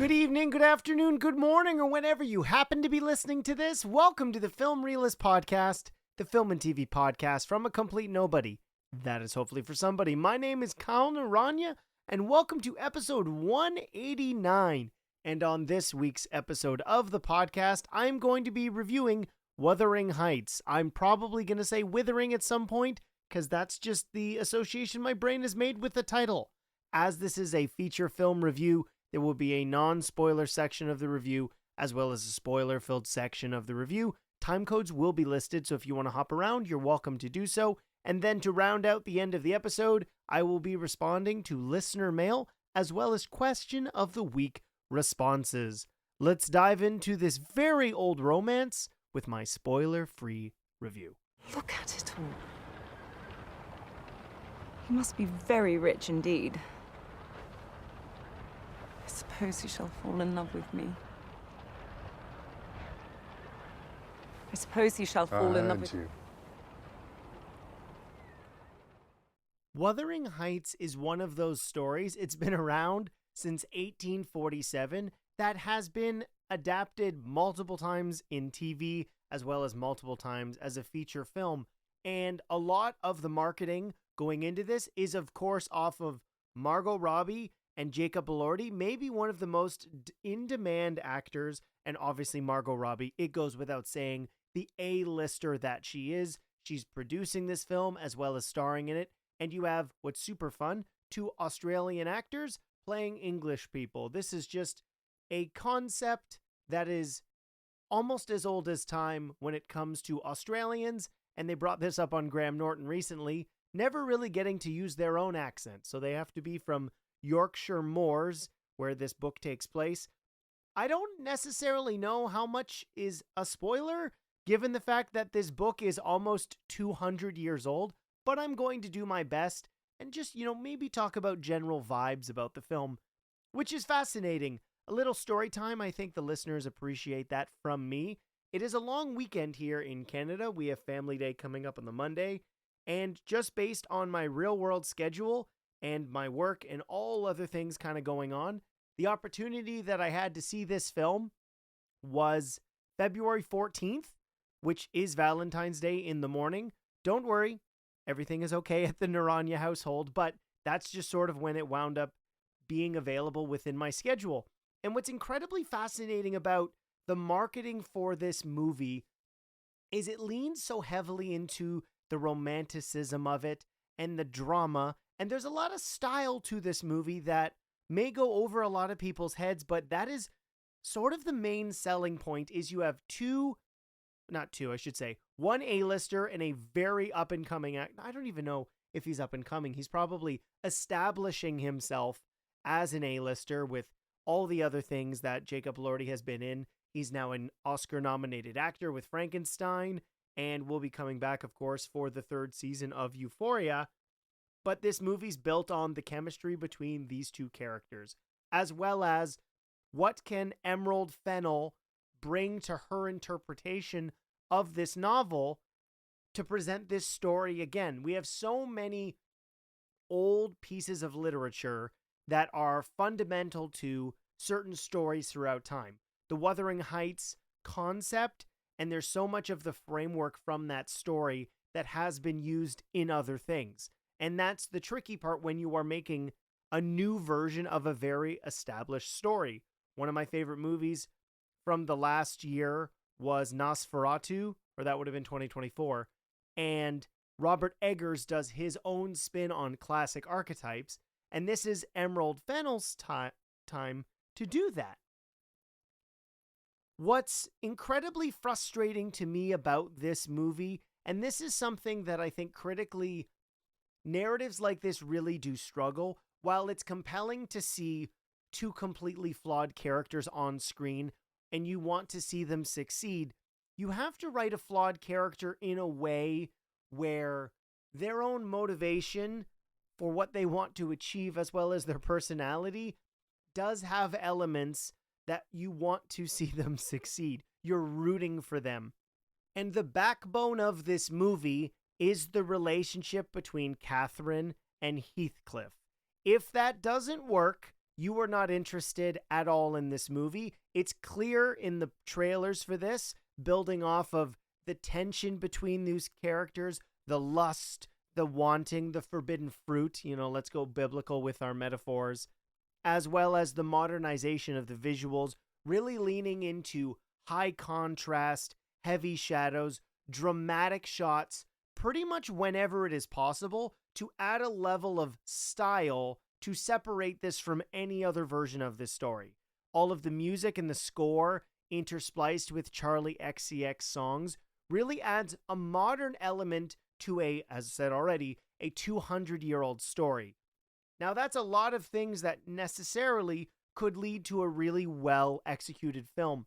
Good evening, good afternoon, good morning, or whenever you happen to be listening to this. Welcome to the Film Realist Podcast, the film and TV podcast from a complete nobody. That is hopefully for somebody. My name is Kyle Naranya, and welcome to episode 189. And on this week's episode of the podcast, I'm going to be reviewing Wuthering Heights. I'm probably going to say Withering at some point, because that's just the association my brain has made with the title. As this is a feature film review, there will be a non-spoiler section of the review, as well as a spoiler-filled section of the review. Time codes will be listed, so if you want to hop around, you're welcome to do so. And then to round out the end of the episode, I will be responding to listener mail, as well as question of the week responses. Let's dive into this very old romance with my spoiler-free review. Look at it all. He must be very rich indeed. I suppose he shall fall in love with me. I suppose he shall fall in love with you. Wuthering Heights is one of those stories, it's been around since 1847, that has been adapted multiple times in TV, as well as multiple times as a feature film. And a lot of the marketing going into this is, of course, off of Margot Robbie and Jacob Elordi, maybe one of the most in-demand actors, and obviously Margot Robbie, it goes without saying, the A-lister that she is. She's producing this film as well as starring in it, and you have, what's super fun, 2 Australian actors playing English people. This is just a concept that is almost as old as time when it comes to Australians, and they brought this up on Graham Norton recently, never really getting to use their own accent, so they have to be from Yorkshire Moors, where this book takes place. I don't necessarily know how much is a spoiler, given the fact that this book is almost 200 years old, but I'm going to do my best and just, maybe talk about general vibes about the film, which is fascinating. A little story time, I think the listeners appreciate that from me. It is a long weekend here in Canada. We have Family Day coming up on the Monday, and just based on my real-world schedule and my work and all other things kind of going on, the opportunity that I had to see this film was February 14th, which is Valentine's Day in the morning. Don't worry, everything is okay at the Naranya household, but that's just sort of when it wound up being available within my schedule. And what's incredibly fascinating about the marketing for this movie is it leans so heavily into the romanticism of it and the drama. And there's a lot of style to this movie that may go over a lot of people's heads, but that is sort of the main selling point is you have one A-lister and a very up-and-coming actor. I don't even know if he's up-and-coming. He's probably establishing himself as an A-lister with all the other things that Jacob Elordi has been in. He's now an Oscar-nominated actor with Frankenstein, and will be coming back, of course, for the 3rd season of Euphoria. But this movie's built on the chemistry between these 2 characters, as well as what can Emerald Fennel bring to her interpretation of this novel to present this story again. We have so many old pieces of literature that are fundamental to certain stories throughout time. The Wuthering Heights concept, and there's so much of the framework from that story that has been used in other things. And that's the tricky part when you are making a new version of a very established story. One of my favorite movies from the last year was Nosferatu, or that would have been 2024. And Robert Eggers does his own spin on classic archetypes. And this is Emerald Fennel's time to do that. What's incredibly frustrating to me about this movie, and this is something that I think critically narratives like this really do struggle. While it's compelling to see 2 completely flawed characters on screen and you want to see them succeed, you have to write a flawed character in a way where their own motivation for what they want to achieve, as well as their personality, does have elements that you want to see them succeed. You're rooting for them. And the backbone of this movie is the relationship between Catherine and Heathcliff. If that doesn't work, you were not interested at all in this movie. It's clear in the trailers for this, building off of the tension between these characters, the lust, the wanting, the forbidden fruit, let's go biblical with our metaphors, as well as the modernization of the visuals, really leaning into high contrast, heavy shadows, dramatic shots, pretty much whenever it is possible to add a level of style to separate this from any other version of this story. All of the music and the score interspliced with Charlie XCX songs really adds a modern element to as I said already, a 200-year-old story. Now that's a lot of things that necessarily could lead to a really well-executed film.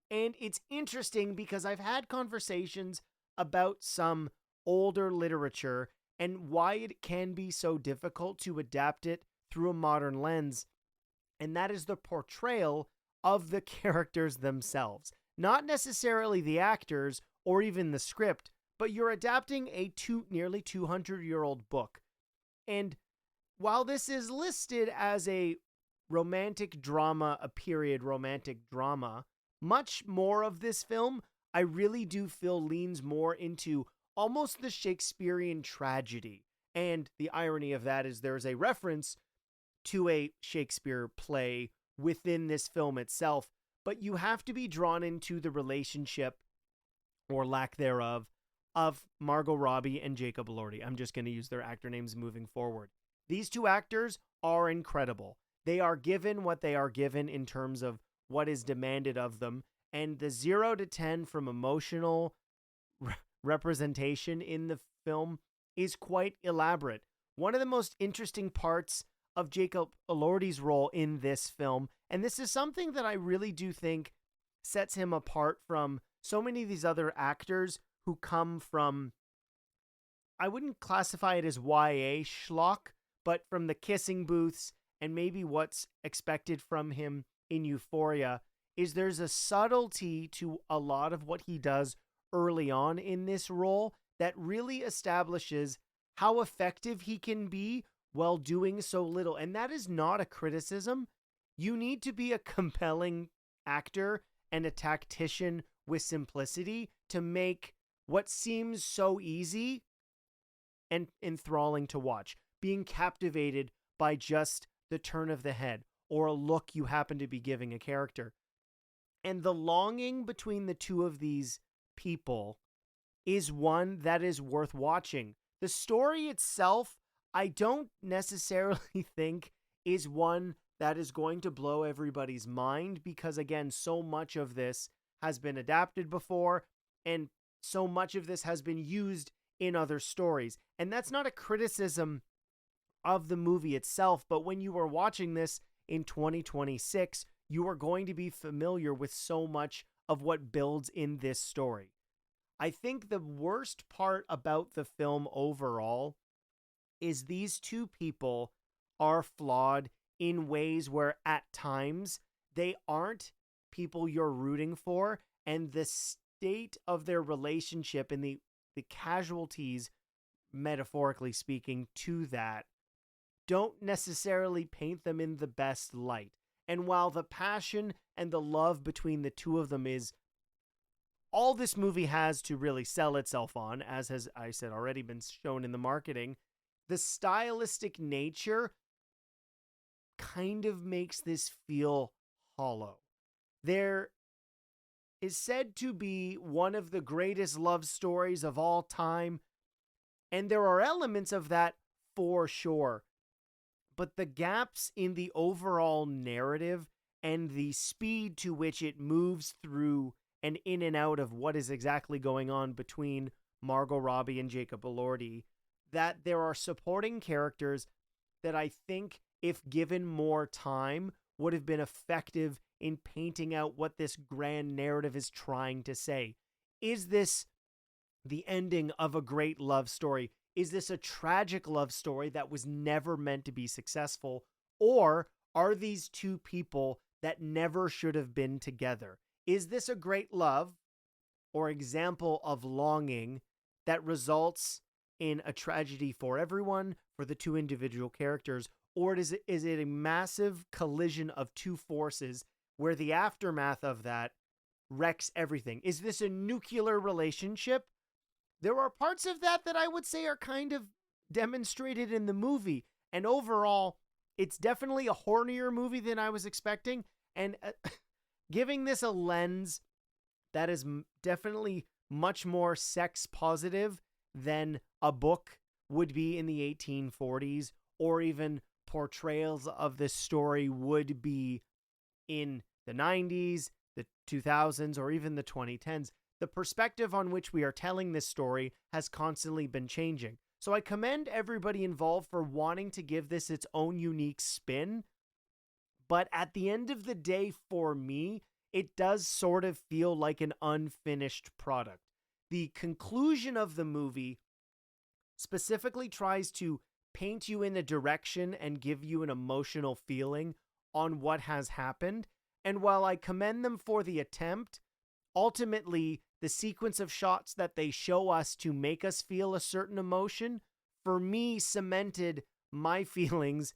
And it's interesting because I've had conversations about some older literature and why it can be so difficult to adapt it through a modern lens. And that is the portrayal of the characters themselves. Not necessarily the actors or even the script, but you're adapting a nearly 200-year-old book. And while this is listed as a romantic drama, a period romantic drama, much more of this film, I really do feel leans more into almost the Shakespearean tragedy. And the irony of that is there's a reference to a Shakespeare play within this film itself, but you have to be drawn into the relationship, or lack thereof, of Margot Robbie and Jacob Elordi. I'm just going to use their actor names moving forward. These two actors are incredible. They are given what they are given in terms of what is demanded of them, and the 0 to 10 from emotional representation in the film is quite elaborate. One of the most interesting parts of Jacob Elordi's role in this film, and this is something that I really do think sets him apart from so many of these other actors who come from, I wouldn't classify it as YA schlock, but from the kissing booths and maybe what's expected from him in Euphoria, is there's a subtlety to a lot of what he does early on in this role that really establishes how effective he can be while doing so little. And that is not a criticism. You need to be a compelling actor and a tactician with simplicity to make what seems so easy and enthralling to watch. Being captivated by just the turn of the head or a look you happen to be giving a character. And the longing between the two of these people is one that is worth watching. The story itself, I don't necessarily think is one that is going to blow everybody's mind because, again, so much of this has been adapted before and so much of this has been used in other stories. And that's not a criticism of the movie itself, but when you are watching this in 2026, you are going to be familiar with so much of what builds in this story. I think the worst part about the film overall is these two people are flawed in ways where at times they aren't people you're rooting for, and the state of their relationship and the casualties, metaphorically speaking, to that don't necessarily paint them in the best light. And while the passion and the love between the two of them is all this movie has to really sell itself on, as has, I said, already been shown in the marketing, the stylistic nature kind of makes this feel hollow. There is said to be one of the greatest love stories of all time, and there are elements of that for sure. But the gaps in the overall narrative and the speed to which it moves through and in and out of what is exactly going on between Margot Robbie and Jacob Elordi, that there are supporting characters that I think, if given more time, would have been effective in painting out what this grand narrative is trying to say. Is this the ending of a great love story? Is this a tragic love story that was never meant to be successful? Or are these two people that never should have been together? Is this a great love or example of longing that results in a tragedy for everyone, for the two individual characters, or is it a massive collision of two forces where the aftermath of that wrecks everything? Is this a nuclear relationship? There are parts of that I would say are kind of demonstrated in the movie, and overall, it's definitely a hornier movie than I was expecting, and giving this a lens that is definitely much more sex positive than a book would be in the 1840s, or even portrayals of this story would be in the 90s, the 2000s, or even the 2010s. The perspective on which we are telling this story has constantly been changing. So I commend everybody involved for wanting to give this its own unique spin. But at the end of the day, for me, it does sort of feel like an unfinished product. The conclusion of the movie specifically tries to paint you in a direction and give you an emotional feeling on what has happened. And while I commend them for the attempt, ultimately, the sequence of shots that they show us to make us feel a certain emotion, for me, cemented my feelings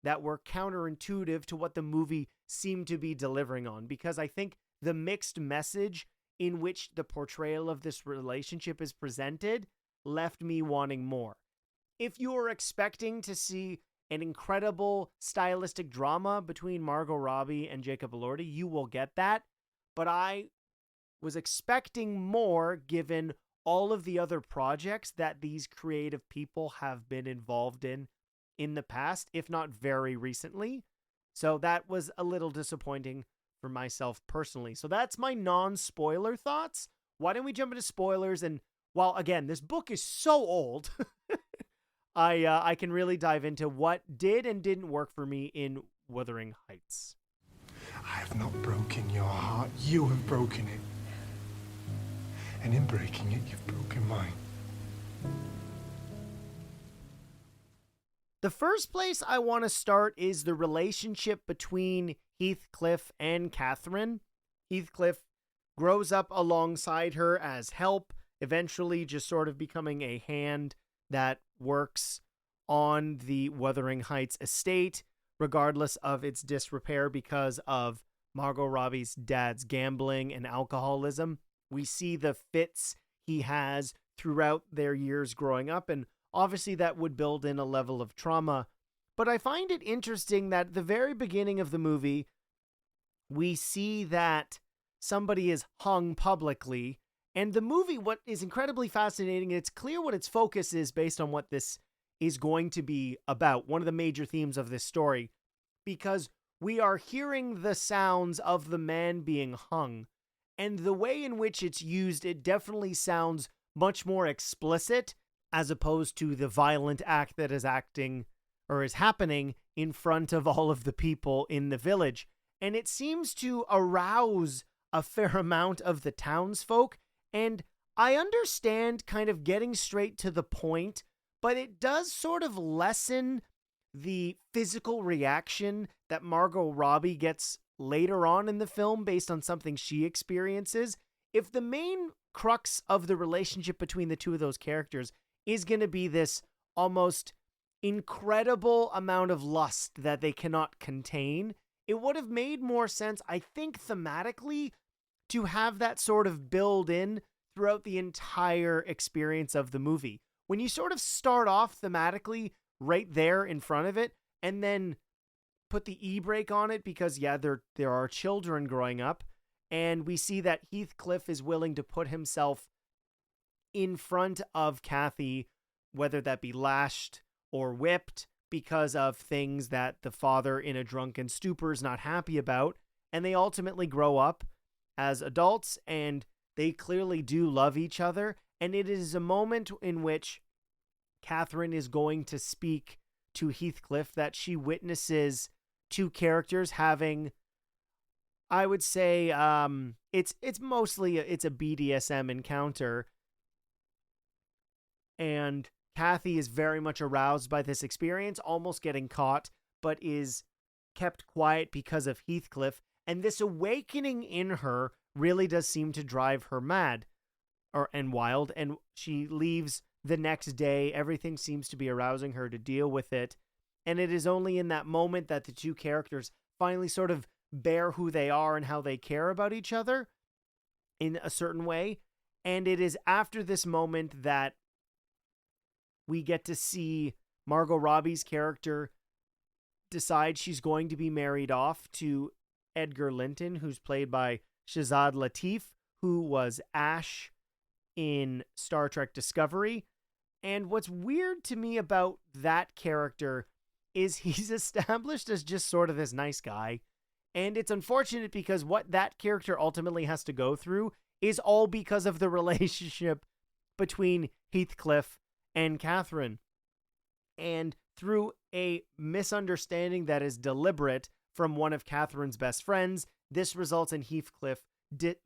that were counterintuitive to what the movie seemed to be delivering on. Because I think the mixed message in which the portrayal of this relationship is presented left me wanting more. If you are expecting to see an incredible stylistic drama between Margot Robbie and Jacob Elordi, you will get that. But I was expecting more given all of the other projects that these creative people have been involved in the past, if not very recently. So that was a little disappointing for myself personally. So that's my non-spoiler thoughts. Why don't we jump into spoilers? And while, again, this book is so old, I can really dive into what did and didn't work for me in Wuthering Heights. I have not broken your heart. You have broken it. And in breaking it, you've broken mine. The first place I want to start is the relationship between Heathcliff and Catherine. Heathcliff grows up alongside her as help, eventually just sort of becoming a hand that works on the Wuthering Heights estate, regardless of its disrepair because of Margot Robbie's dad's gambling and alcoholism. We see the fits he has throughout their years growing up, and obviously that would build in a level of trauma. But I find it interesting that at the very beginning of the movie, we see that somebody is hung publicly. And the movie, what is incredibly fascinating, and it's clear what its focus is based on what this is going to be about, one of the major themes of this story, because we are hearing the sounds of the man being hung. And the way in which it's used, it definitely sounds much more explicit as opposed to the violent act that is happening in front of all of the people in the village. And it seems to arouse a fair amount of the townsfolk. And I understand kind of getting straight to the point, but it does sort of lessen the physical reaction that Margot Robbie gets later on in the film based on something she experiences. If the main crux of the relationship between the two of those characters is going to be this almost incredible amount of lust that they cannot contain, it would have made more sense, I think, thematically, to have that sort of build in throughout the entire experience of the movie. When you sort of start off thematically right there in front of it, and then put the e-brake on it because, yeah, there are children growing up, and we see that Heathcliff is willing to put himself in front of Kathy, whether that be lashed or whipped, because of things that the father in a drunken stupor is not happy about, and they ultimately grow up as adults, and they clearly do love each other, and it is a moment in which Catherine is going to speak to Heathcliff that she witnesses two characters having, I would say, it's mostly it's a BDSM encounter, and Kathy is very much aroused by this experience, almost getting caught, but is kept quiet because of Heathcliff, and this awakening in her really does seem to drive her mad and wild, and she leaves the next day. Everything seems to be arousing her to deal with it. And it is only in that moment that the two characters finally sort of bear who they are and how they care about each other in a certain way. And it is after this moment that we get to see Margot Robbie's character decide she's going to be married off to Edgar Linton, who's played by Shazad Latif, who was Ash in Star Trek Discovery. And what's weird to me about that character is he's established as just sort of this nice guy. And it's unfortunate because what that character ultimately has to go through is all because of the relationship between Heathcliff and Catherine. And through a misunderstanding that is deliberate from one of Catherine's best friends, this results in Heathcliff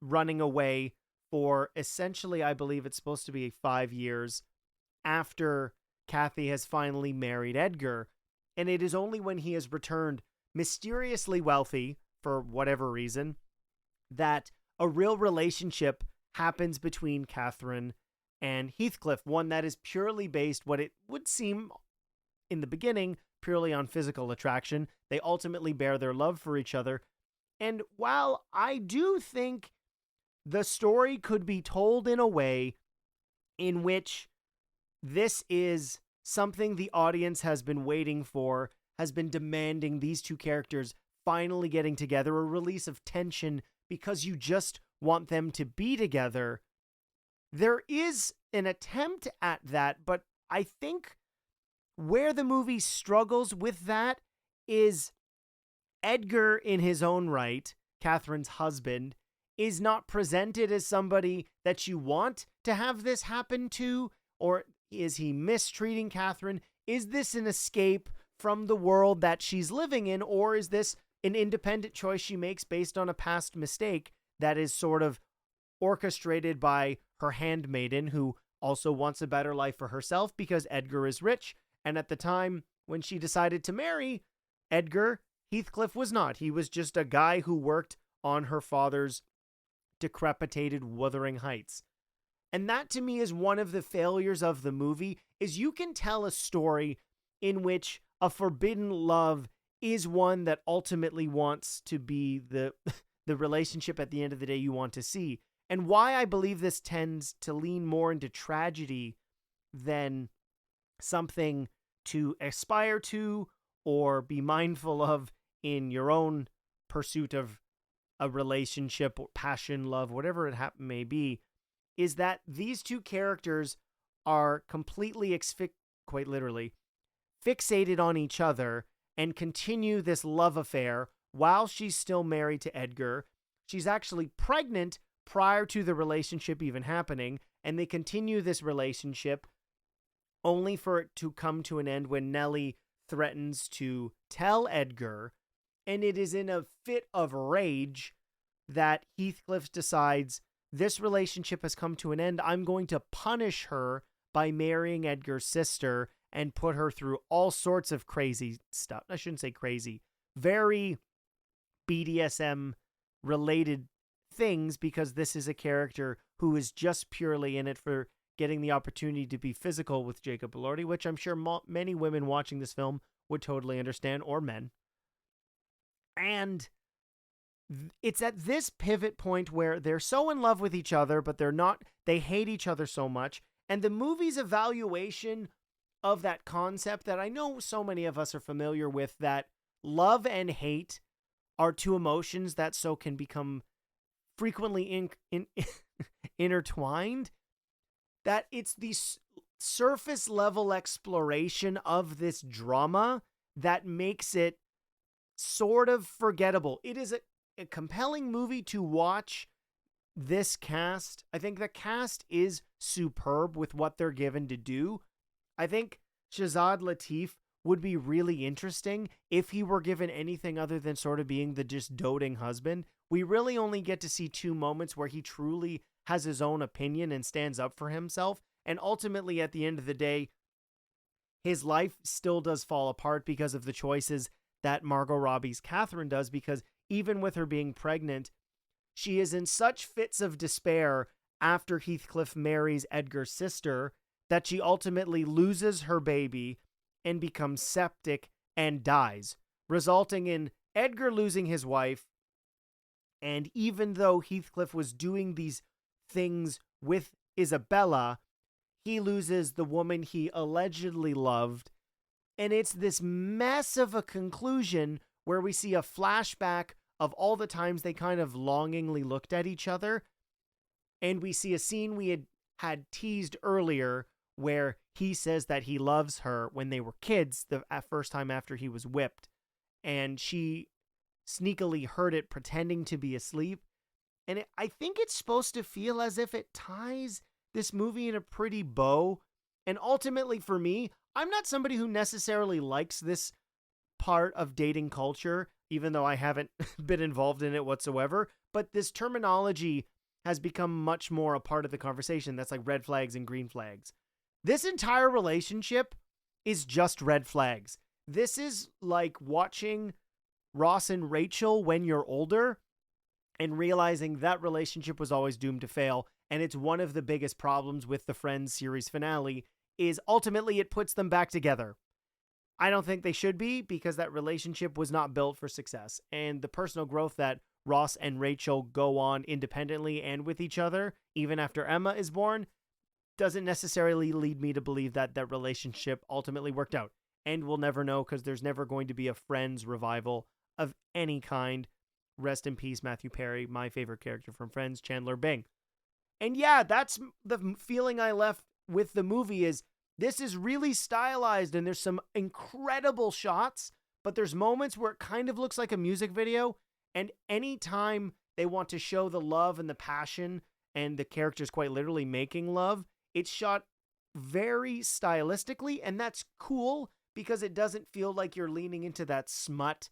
running away for essentially, I believe it's supposed to be 5 years after Kathy has finally married Edgar. And it is only when he has returned mysteriously wealthy, for whatever reason, that a real relationship happens between Catherine and Heathcliff, one that is purely based, what it would seem in the beginning, purely on physical attraction. They ultimately bear their love for each other. And while I do think the story could be told in a way in which this is something the audience has been waiting for, has been demanding these two characters finally getting together, a release of tension because you just want them to be together. There is an attempt at that, but I think where the movie struggles with that is Edgar, in his own right, Catherine's husband, is not presented as somebody that you want to have this happen to, or is he mistreating Catherine? Is this an escape from the world that she's living in, or is this an independent choice she makes based on a past mistake that is sort of orchestrated by her handmaiden, who also wants a better life for herself because Edgar is rich? And at the time when she decided to marry Edgar, Heathcliff was not. He was just a guy who worked on her father's decrepitated Wuthering Heights. And that to me is one of the failures of the movie, is you can tell a story in which a forbidden love is one that ultimately wants to be the relationship at the end of the day you want to see. And why I believe this tends to lean more into tragedy than something to aspire to or be mindful of in your own pursuit of a relationship or passion, love, whatever it may be, is that these two characters are completely, quite literally, fixated on each other and continue this love affair while she's still married to Edgar. She's actually pregnant prior to the relationship even happening, and they continue this relationship only for it to come to an end when Nellie threatens to tell Edgar, and it is in a fit of rage that Heathcliff decides, this relationship has come to an end. I'm going to punish her by marrying Edgar's sister and put her through all sorts of crazy stuff. I shouldn't say crazy, very BDSM related things, because this is a character who is just purely in it for getting the opportunity to be physical with Jacob Elordi, which I'm sure many women watching this film would totally understand, or men. And it's at this pivot point where they're so in love with each other, but they hate each other so much. And the movie's evaluation of that concept that I know so many of us are familiar with, that love and hate are two emotions that so can become frequently intertwined, that it's the surface level exploration of this drama that makes it sort of forgettable. It is a compelling movie to watch. This cast, I think the cast is superb with what they're given to do. I think Shazad Latif would be really interesting if he were given anything other than sort of being the just doting husband. We really only get to see 2 moments where he truly has his own opinion and stands up for himself. And ultimately, at the end of the day, his life still does fall apart because of the choices that Margot Robbie's Catherine does, because even with her being pregnant, she is in such fits of despair after Heathcliff marries Edgar's sister that she ultimately loses her baby and becomes septic and dies, resulting in Edgar losing his wife. And even though Heathcliff was doing these things with Isabella, he loses the woman he allegedly loved. And it's this mess of a conclusion where we see a flashback of all the times they kind of longingly looked at each other. And we see a scene we had teased earlier where he says that he loves her when they were kids, the first time after he was whipped. And she sneakily heard it pretending to be asleep. And I think it's supposed to feel as if it ties this movie in a pretty bow. And ultimately for me, I'm not somebody who necessarily likes this part of dating culture, even though I haven't been involved in it whatsoever. But this terminology has become much more a part of the conversation. That's like red flags and green flags. This entire relationship is just red flags. This is like watching Ross and Rachel when you're older and realizing that relationship was always doomed to fail. And it's one of the biggest problems with the Friends series finale is ultimately it puts them back together. I don't think they should be, because that relationship was not built for success. And the personal growth that Ross and Rachel go on independently and with each other, even after Emma is born, doesn't necessarily lead me to believe that that relationship ultimately worked out. And we'll never know, because there's never going to be a Friends revival of any kind. Rest in peace, Matthew Perry, my favorite character from Friends, Chandler Bing. And yeah, that's the feeling I left with the movie is this is really stylized and there's some incredible shots, but there's moments where it kind of looks like a music video. And anytime they want to show the love and the passion and the characters quite literally making love, it's shot very stylistically. And that's cool because it doesn't feel like you're leaning into that smut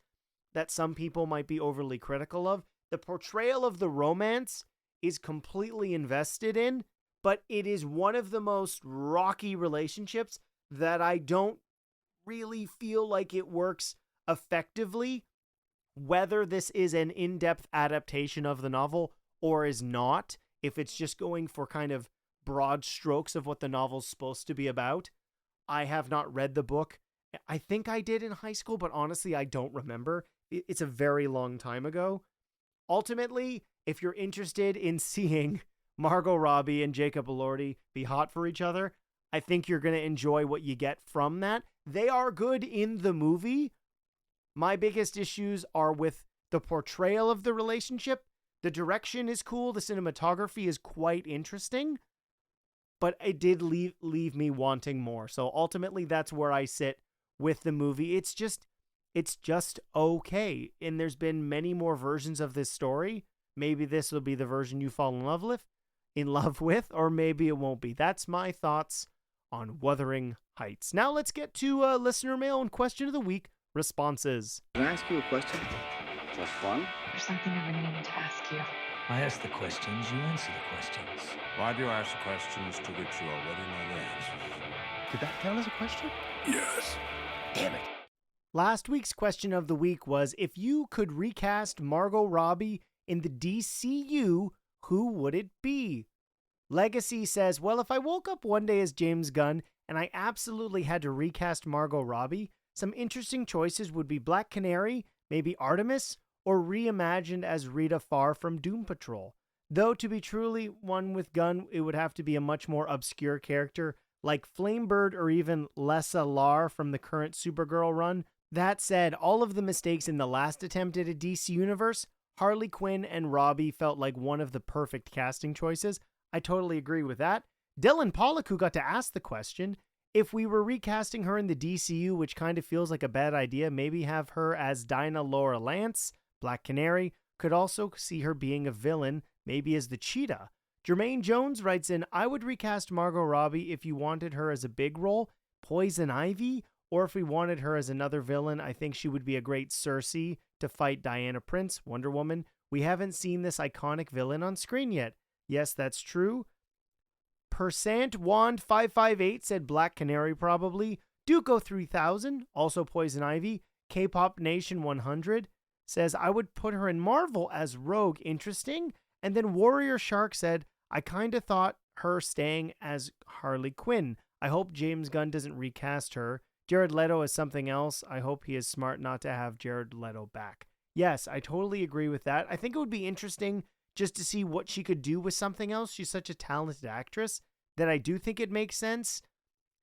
that some people might be overly critical of. The portrayal of the romance is completely invested in, but it is one of the most rocky relationships that I don't really feel like it works effectively, whether this is an in-depth adaptation of the novel or is not, if it's just going for kind of broad strokes of what the novel's supposed to be about. I have not read the book. I think I did in high school, but honestly, I don't remember. It's a very long time ago. Ultimately, if you're interested in seeing Margot Robbie and Jacob Elordi be hot for each other, I think you're going to enjoy what you get from that. They are good in the movie. My biggest issues are with the portrayal of the relationship. The direction is cool. The cinematography is quite interesting, but it did leave me wanting more. So ultimately, that's where I sit with the movie. It's just okay. And there's been many more versions of this story. Maybe this will be the version you fall in love with, or maybe it won't be. That's my thoughts on Wuthering Heights. Now let's get to listener mail and question of the week responses. Can I ask you a question? Just fun? There's something I've been meaning to ask you. I ask the questions, you answer the questions. Why do you ask questions to which you already know the answers? Did that count as a question? Yes. Damn it. Last week's question of the week was, if you could recast Margot Robbie in the DCU, who would it be? Legacy says, well, if I woke up one day as James Gunn and I absolutely had to recast Margot Robbie, some interesting choices would be Black Canary, maybe Artemis, or reimagined as Rita Farr from Doom Patrol. Though to be truly one with Gunn, it would have to be a much more obscure character like Flamebird or even Lessa Lar from the current Supergirl run. That said, all of the mistakes in the last attempt at a DC universe, Harley Quinn and Robbie felt like one of the perfect casting choices. I totally agree with that. Dylan Pollock, who got to ask the question, if we were recasting her in the DCU, which kind of feels like a bad idea, maybe have her as Dinah Laura Lance, Black Canary. Could also see her being a villain, maybe as the Cheetah. Jermaine Jones writes in, I would recast Margot Robbie if you wanted her as a big role, Poison Ivy, or if we wanted her as another villain. I think she would be a great Cersei to fight Diana Prince, Wonder Woman. We haven't seen this iconic villain on screen yet. Yes, that's true. Percent Wand 558 said Black Canary probably. Duco 3000, also Poison Ivy. K-Pop Nation 100 says I would put her in Marvel as Rogue. Interesting. And then Warrior Shark said I kind of thought her staying as Harley Quinn. I hope James Gunn doesn't recast her. Jared Leto is something else. I hope he is smart not to have Jared Leto back. Yes, I totally agree with that. I think it would be interesting just to see what she could do with something else. She's such a talented actress that I do think it makes sense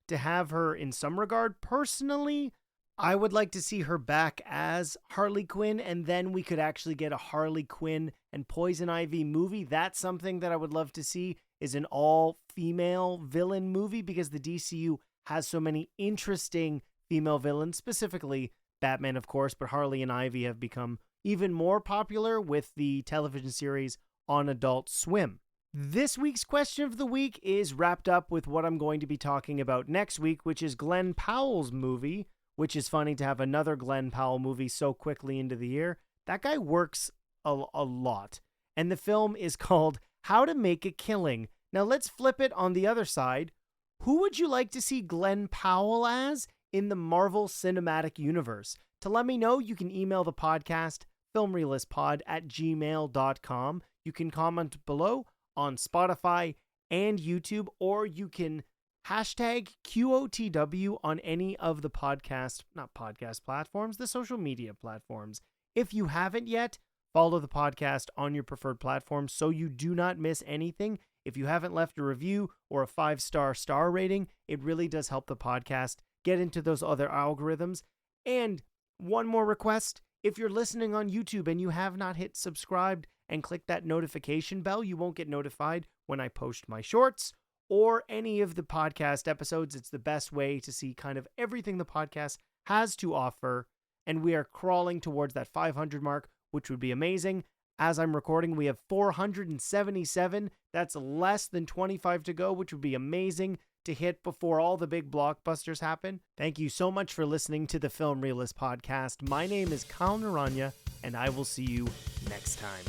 to have her in some regard. Personally, I would like to see her back as Harley Quinn, and then we could actually get a Harley Quinn and Poison Ivy movie. That's something that I would love to see, is an all-female villain movie, because the DCU has so many interesting female villains, specifically Batman, of course, but Harley and Ivy have become even more popular with the television series on Adult Swim. This week's question of the week is wrapped up with what I'm going to be talking about next week, which is Glenn Powell's movie, which is funny to have another Glenn Powell movie so quickly into the year. That guy works a lot. And the film is called How to Make a Killing. Now let's flip it on the other side. Who would you like to see Glenn Powell as in the Marvel Cinematic Universe? To let me know, you can email the podcast, filmreelistspod@gmail.com. You can comment below on Spotify and YouTube, or you can hashtag QOTW on any of the not podcast platforms, the social media platforms. If you haven't yet, follow the podcast on your preferred platform so you do not miss anything. If you haven't left a review or a 5-star rating, it really does help the podcast get into those other algorithms. And one more request, if you're listening on YouTube and you have not hit subscribed and click that notification bell, you won't get notified when I post my shorts or any of the podcast episodes. It's the best way to see kind of everything the podcast has to offer. And we are crawling towards that 500 mark, which would be amazing. As I'm recording, we have 477. That's less than 25 to go, which would be amazing to hit before all the big blockbusters happen. Thank you so much for listening to the Film Realist Podcast. My name is Kyle Naranya, and I will see you next time.